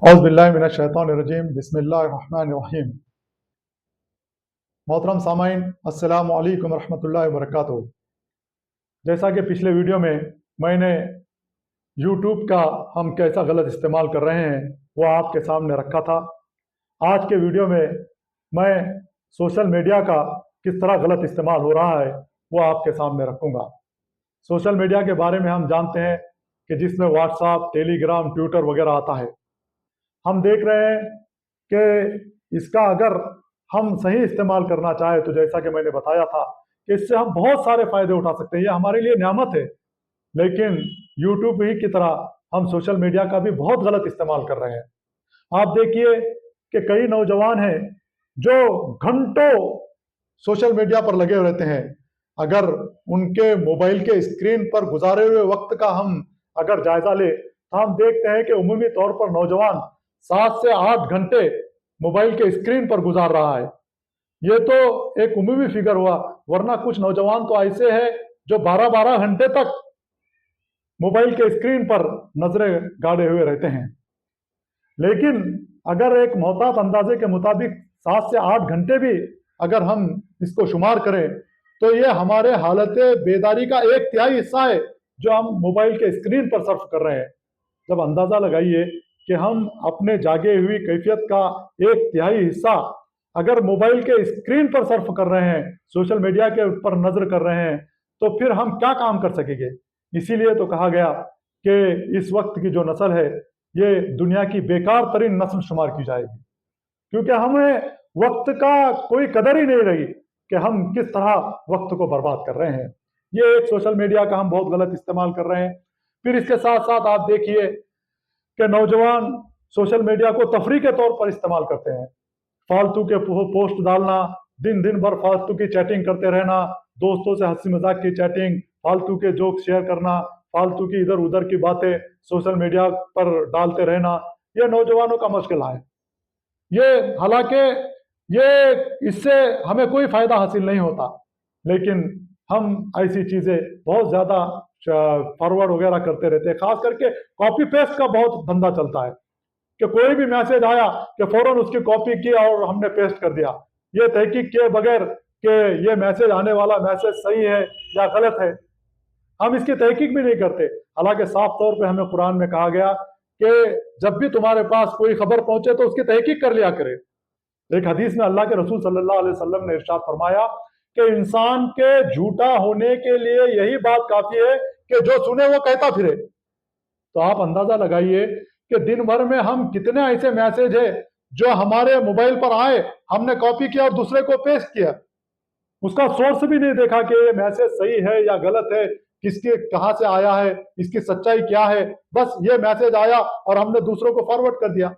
औज़ुबिल्लाहिमिनश्शैतानिर्रजीम बिस्मिल्लाहिर्रहमानिर्रहीम। मोहतरम सामाइन, अस्सलाम वालेकुम रहमतुल्लाहि व बरकातुहू। जैसा कि पिछले वीडियो में मैंने यूट्यूब का हम कैसा गलत इस्तेमाल कर रहे हैं वो आपके सामने रखा था। आज के वीडियो में मैं सोशल मीडिया का किस तरह गलत इस्तेमाल हो रहा है वो आपके सामने रखूँगा। सोशल मीडिया के बारे में हम जानते हैं कि जिसमें व्हाट्सएप, टेलीग्राम, ट्विटर वगैरह आता है। हम देख रहे हैं कि इसका अगर हम सही इस्तेमाल करना चाहें तो जैसा कि मैंने बताया था कि इससे हम बहुत सारे फ़ायदे उठा सकते हैं। ये हमारे लिए नेमत है, लेकिन यूट्यूब ही की तरह हम सोशल मीडिया का भी बहुत गलत इस्तेमाल कर रहे हैं। आप देखिए कि कई नौजवान हैं जो घंटों सोशल मीडिया पर लगे रहते हैं। अगर उनके मोबाइल के स्क्रीन पर गुजारे हुए वक्त का हम अगर जायजा ले तो हम देखते हैं कि उमूमी तौर पर नौजवान 7 से 8 घंटे मोबाइल के स्क्रीन पर गुजार रहा है। ये तो एक उमूमी फिगर हुआ, वरना कुछ नौजवान तो ऐसे हैं जो 12-12 घंटे तक मोबाइल के स्क्रीन पर नजरें गाड़े हुए रहते हैं। लेकिन अगर एक मोहतात अंदाजे के मुताबिक 7 से 8 घंटे भी अगर हम इसको शुमार करें तो ये हमारे हालत बेदारी का 1/3 हिस्सा है जो हम मोबाइल के स्क्रीन पर सर्फ कर रहे हैं। जब अंदाज़ा लगाइए कि हम अपने जागे हुई कैफियत का 1/3 हिस्सा अगर मोबाइल के स्क्रीन पर सर्फ कर रहे हैं, सोशल मीडिया के ऊपर नज़र कर रहे हैं, तो फिर हम क्या काम कर सकेंगे। इसीलिए तो कहा गया कि इस वक्त की जो नस्ल है ये दुनिया की बेकार तरीन नस्ल शुमार की जाएगी, क्योंकि हमें वक्त का कोई कदर ही नहीं रही कि हम किस तरह वक्त को बर्बाद कर रहे हैं। ये एक सोशल मीडिया का हम बहुत गलत इस्तेमाल कर रहे हैं। फिर इसके साथ साथ आप देखिए कि नौजवान सोशल मीडिया को तफरीह के तौर पर इस्तेमाल करते हैं। फालतू के पोस्ट डालना, दिन दिन भर फालतू की चैटिंग करते रहना, दोस्तों से हंसी मजाक की चैटिंग, फालतू के जोक शेयर करना, फालतू की इधर उधर की बातें सोशल मीडिया पर डालते रहना, ये नौजवानों का मुश्किल है। ये हालांकि ये इससे हमें कोई फायदा हासिल नहीं होता, लेकिन हम ऐसी चीजें बहुत ज्यादा फॉरवर्ड वगैरह करते रहते हैं। खास करके कॉपी पेस्ट का बहुत धंधा चलता है कि कोई भी मैसेज आया कि फौरन उसकी कॉपी की और हमने पेस्ट कर दिया, ये तहकीक किए बगैर कि ये मैसेज आने वाला मैसेज सही है या गलत है। हम इसकी तहकीक भी नहीं करते। हालांकि साफ तौर पे हमें कुरान में कहा गया कि जब भी तुम्हारे पास कोई खबर पहुंचे तो उसकी तहकीक कर लिया करे। एक हदीस में अल्लाह के रसूल सल्लल्लाहु अलैहि वसल्लम ने इरशाद फरमाया कि इंसान के झूठा होने के लिए यही बात काफी है कि जो सुने वो कहता फिरे। तो आप अंदाजा लगाइए कि दिन भर में हम कितने ऐसे मैसेज है जो हमारे मोबाइल पर आए, हमने कॉपी किया और दूसरे को पेस्ट किया, उसका सोर्स भी नहीं देखा कि ये मैसेज सही है या गलत है, किसके कहाँ से आया है, इसकी सच्चाई क्या है। बस ये मैसेज आया और हमने दूसरों को फॉरवर्ड कर दिया।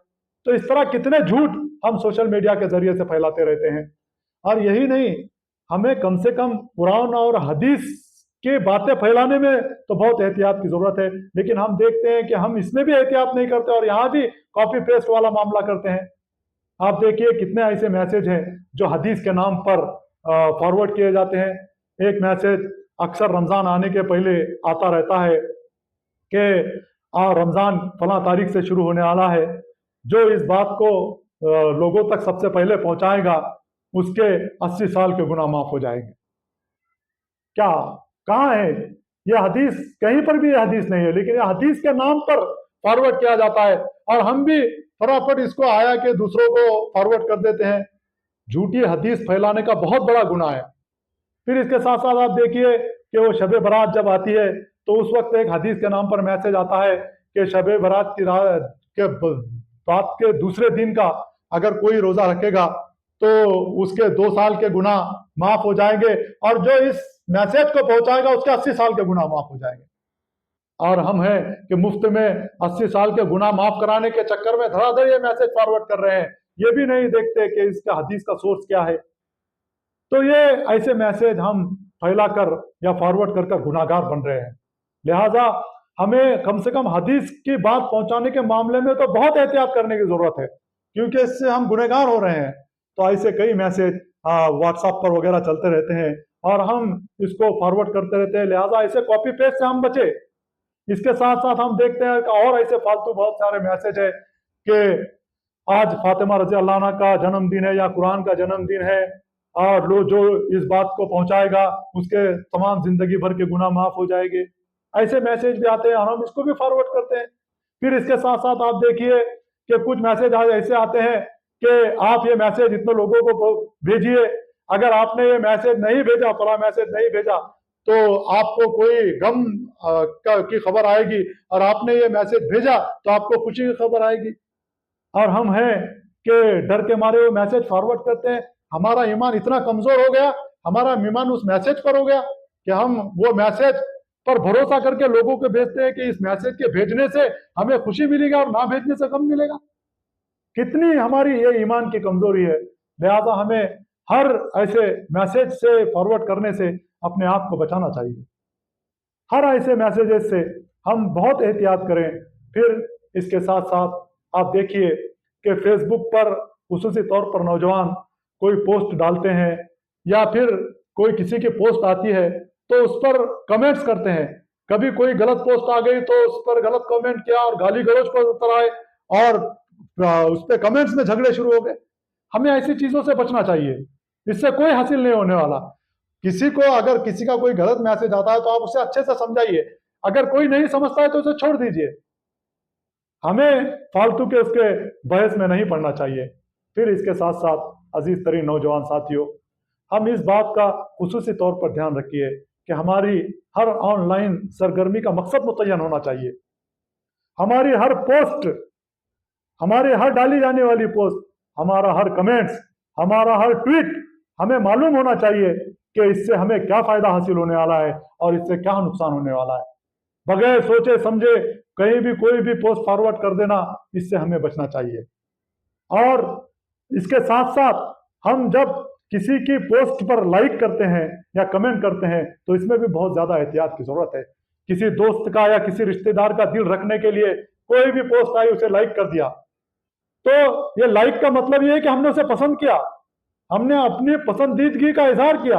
तो इस तरह कितने झूठ हम सोशल मीडिया के जरिए से फैलाते रहते हैं। और यही नहीं, हमें कम से कम कुरान और हदीस की बातें फैलाने में तो बहुत एहतियात की जरूरत है, लेकिन हम देखते हैं कि हम इसमें भी एहतियात नहीं करते और यहाँ भी कॉपी पेस्ट वाला मामला करते हैं। आप देखिए कितने ऐसे मैसेज हैं जो हदीस के नाम पर फॉरवर्ड किए जाते हैं। एक मैसेज अक्सर रमज़ान आने के पहले आता रहता है कि रमज़ान फला तारीख से शुरू होने वाला है, जो इस बात को लोगों तक सबसे पहले पहुंचाएगा उसके 80 साल के गुनाह माफ हो जाएंगे। क्या, कहाँ है ये हदीस? कहीं पर भी ये हदीस नहीं है, लेकिन ये हदीस के नाम पर फॉरवर्ड किया जाता है और हम भी फटाफट इसको आया कि दूसरों को फॉरवर्ड कर देते हैं। झूठी हदीस फैलाने का बहुत बड़ा गुनाह है। फिर इसके साथ साथ आप देखिए कि वो शब बारात जब आती है तो उस वक्त एक हदीस के नाम पर मैसेज आता है कि शब बारात की रात के बात के दूसरे दिन का अगर कोई रोजा रखेगा तो उसके 2 साल के गुनाह माफ हो जाएंगे और जो इस मैसेज को पहुंचाएगा उसके 80 साल के गुनाह माफ हो जाएंगे। और हम हैं कि मुफ्त में 80 साल के गुनाह माफ कराने के चक्कर में धड़ाधड़ ये मैसेज फॉरवर्ड कर रहे हैं, ये भी नहीं देखते कि इसका हदीस का सोर्स क्या है। तो ये ऐसे मैसेज हम फैलाकर या फॉरवर्ड कर गुनाहगार बन रहे हैं। लिहाजा हमें कम से कम हदीस की बात पहुंचाने के मामले में तो बहुत एहतियात करने की जरूरत है, क्योंकि इससे हम गुनहगार हो रहे हैं। तो ऐसे कई मैसेज व्हाट्सएप पर वगैरह चलते रहते हैं और हम इसको फॉरवर्ड करते रहते हैं। लिहाजा ऐसे कॉपी पेस्ट से हम बचे। इसके साथ साथ हम देखते हैं कि और ऐसे फालतू बहुत सारे मैसेज है کہ آج فاطمہ رضی اللہ عنہ کا جنم دن ہے یا قرآن کا جنم دن ہے، اور لوگ جو اس بات کو پہنچائے گا اس کے تمام زندگی بھر کے گناہ معاف ہو جائے گے، ایسے میسیج بھی آتے ہیں اور ہم اس کو بھی فارورڈ کرتے ہیں۔ پھر اس کے ساتھ ساتھ آپ دیکھیے کہ کچھ میسیج آج ایسے آتے ہیں کہ آپ یہ میسیج اتنے لوگوں کو بھیجیے، اگر آپ نے یہ میسیج نہیں بھیجا، فلاں میسیج نہیں بھیجا، تو آپ کو کوئی غم کی خبر آئے گی، اور آپ نے یہ میسیج بھیجا تو آپ کو خوشی کی خبر آئے گی۔ اور ہم ہیں کہ ڈر کے مارے وہ میسیج فارورڈ کرتے ہیں۔ ہمارا ایمان اتنا کمزور ہو گیا، ہمارا ایمان اس میسیج پر ہو گیا کہ ہم وہ میسیج پر بھروسہ کر کے لوگوں کو بھیجتے ہیں کہ اس میسیج کے بھیجنے سے ہمیں خوشی ملے گا اور نہ بھیجنے سے غم ملے گا۔ کتنی ہماری یہ ایمان کی کمزوری ہے، لہذا ہمیں ہر ایسے میسیج سے فارورڈ کرنے سے اپنے آپ کو بچانا چاہیے۔ ہر ایسے میسیجز سے ہم بہت احتیاط کریں۔ پھر اس کے ساتھ ساتھ آپ دیکھیے کہ فیس بک پر خصوصی طور پر نوجوان کوئی پوسٹ ڈالتے ہیں یا پھر کوئی کسی کی پوسٹ آتی ہے تو اس پر کمنٹس کرتے ہیں۔ کبھی کوئی غلط پوسٹ آ گئی تو اس پر غلط کمنٹ کیا اور گالی گلوچ پر اتر آئے اور اس پہ کمنٹس میں جھگڑے شروع ہو گئے۔ ہمیں ایسی چیزوں سے بچنا چاہیے، اس سے کوئی حاصل نہیں ہونے والا۔ کسی کو اگر کسی کا کوئی غلط میسج آتا ہے تو آپ اسے اچھے سے سمجھائیے، اگر کوئی نہیں سمجھتا ہے تو اسے چھوڑ دیجئے۔ ہمیں فالتو کے اس کے بحث میں نہیں پڑنا چاہیے۔ پھر اس کے ساتھ ساتھ عزیز ترین نوجوان ساتھیوں، ہم اس بات کا خصوصی طور پر دھیان رکھیے کہ ہماری ہر آن لائن سرگرمی کا مقصد متعین ہونا چاہیے۔ ہماری ہر پوسٹ، ہماری ہر ڈالی جانے والی پوسٹ، ہمارا ہر کمنٹس، ہمارا ہر ٹویٹ ہمیں معلوم ہونا چاہیے کہ اس سے ہمیں کیا فائدہ حاصل ہونے والا ہے اور اس سے کیا نقصان ہونے والا ہے۔ بغیر سوچے سمجھے کہیں بھی کوئی بھی پوسٹ فارورڈ کر دینا، اس سے ہمیں بچنا چاہیے۔ اور اس کے ساتھ ساتھ ہم جب کسی کی پوسٹ پر لائک کرتے ہیں یا کمنٹ کرتے ہیں تو اس میں بھی بہت زیادہ احتیاط کی ضرورت ہے۔ کسی دوست کا یا کسی رشتہ دار کا دل رکھنے کے لیے کوئی بھی پوسٹ آئی اسے لائک کر دیا، تو یہ لائک کا مطلب یہ ہے کہ ہم نے اسے پسند کیا، ہم نے اپنی پسندیدگی کا اظہار کیا،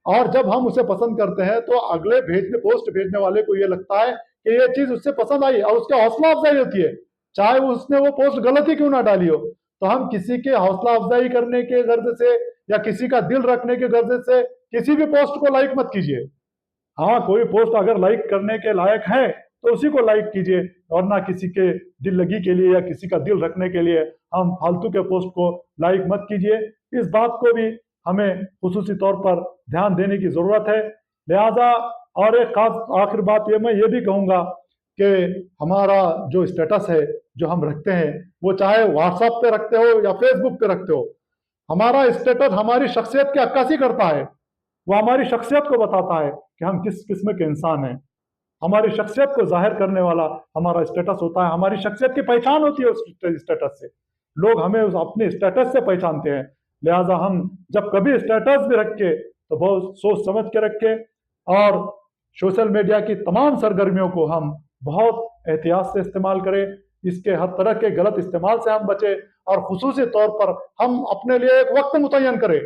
اور جب ہم اسے پسند کرتے ہیں تو اگلے پوسٹ بھیجنے والے کو یہ لگتا ہے کہ یہ چیز اس سے پسند آئی اور اس کا حوصلہ افزائی ہوتی ہے، چاہے اس نے وہ پوسٹ غلط ہی کیوں نہ ڈالی ہو۔ تو ہم کسی کے حوصلہ افزائی کرنے کے غرض سے یا کسی کا دل رکھنے کے غرض سے کسی بھی پوسٹ کو لائک مت کیجیے۔ ہاں، کوئی پوسٹ اگر لائک کرنے کے لائق ہے تو اسی کو لائک کیجیے، اور نہ کسی کے دل لگی کے لیے یا کسی کا دل رکھنے کے لیے ہم فالتو کے پوسٹ کو لائک مت کیجیے۔ اس بات کو بھی ہمیں خصوصی طور پر دھیان دینے کی ضرورت ہے۔ لہذا اور ایک خاص آخر بات میں یہ بھی کہوں گا کہ ہمارا جو اسٹیٹس ہے جو ہم رکھتے ہیں، وہ چاہے واٹس ایپ پہ رکھتے ہو یا فیس بک پہ رکھتے ہو، ہمارا اسٹیٹس ہماری شخصیت کی عکاسی کرتا ہے، وہ ہماری شخصیت کو بتاتا ہے کہ ہم کس قسم کے انسان ہیں۔ ہماری شخصیت کو ظاہر کرنے والا ہمارا اسٹیٹس ہوتا ہے، ہماری شخصیت کی پہچان ہوتی ہے اس اسٹیٹس سے، لوگ ہمیں اپنے اسٹیٹس سے پہچانتے ہیں۔ لہٰذا ہم جب کبھی اسٹیٹس بھی رکھے تو بہت سوچ سمجھ کے رکھے، اور سوشل میڈیا کی تمام سرگرمیوں کو ہم بہت احتیاط سے استعمال کریں، اس کے ہر طرح کے غلط استعمال سے ہم بچیں، اور خصوصی طور پر ہم اپنے لیے ایک وقت متعین کریں،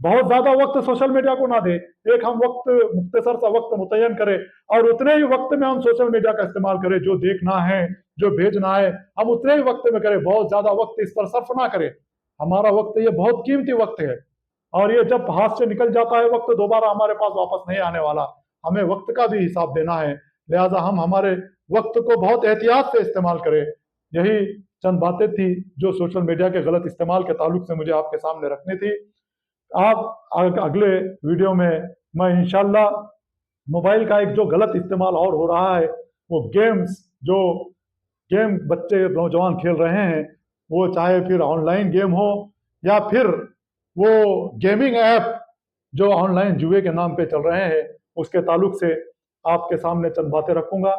بہت زیادہ وقت سوشل میڈیا کو نہ دیں، ایک ہم وقت مختصر سا وقت متعین کریں، اور اتنے ہی وقت میں ہم سوشل میڈیا کا استعمال کریں، جو دیکھنا ہے جو بھیجنا ہے ہم اتنے ہی وقت میں کریں، بہت زیادہ وقت اس پر صرف نہ کریں۔ ہمارا وقت یہ بہت قیمتی وقت ہے، اور یہ جب ہاتھ سے نکل جاتا ہے وقت دوبارہ ہمارے پاس واپس نہیں آنے والا، ہمیں وقت کا بھی حساب دینا ہے۔ لہٰذا ہم ہمارے وقت کو بہت احتیاط سے استعمال کریں۔ یہی چند باتیں تھی جو سوشل میڈیا کے غلط استعمال کے تعلق سے مجھے آپ کے سامنے رکھنی تھی۔ آپ اگلے ویڈیو میں انشاءاللہ موبائل کا ایک جو غلط استعمال اور ہو رہا ہے، وہ گیمز، جو گیم بچے نوجوان کھیل رہے ہیں، وہ چاہے پھر آن لائن گیم ہو یا پھر وہ گیمنگ ایپ جو آن لائن جوئے کے نام پہ چل رہے ہیں، اس کے تعلق سے آپ کے سامنے چند باتیں رکھوں گا۔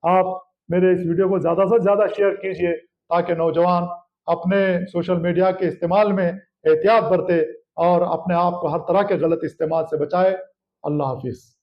آپ میرے اس ویڈیو کو زیادہ سے زیادہ شیئر کیجئے تاکہ نوجوان اپنے سوشل میڈیا کے استعمال میں احتیاط برتے اور اپنے آپ کو ہر طرح کے غلط استعمال سے بچائے۔ اللہ حافظ۔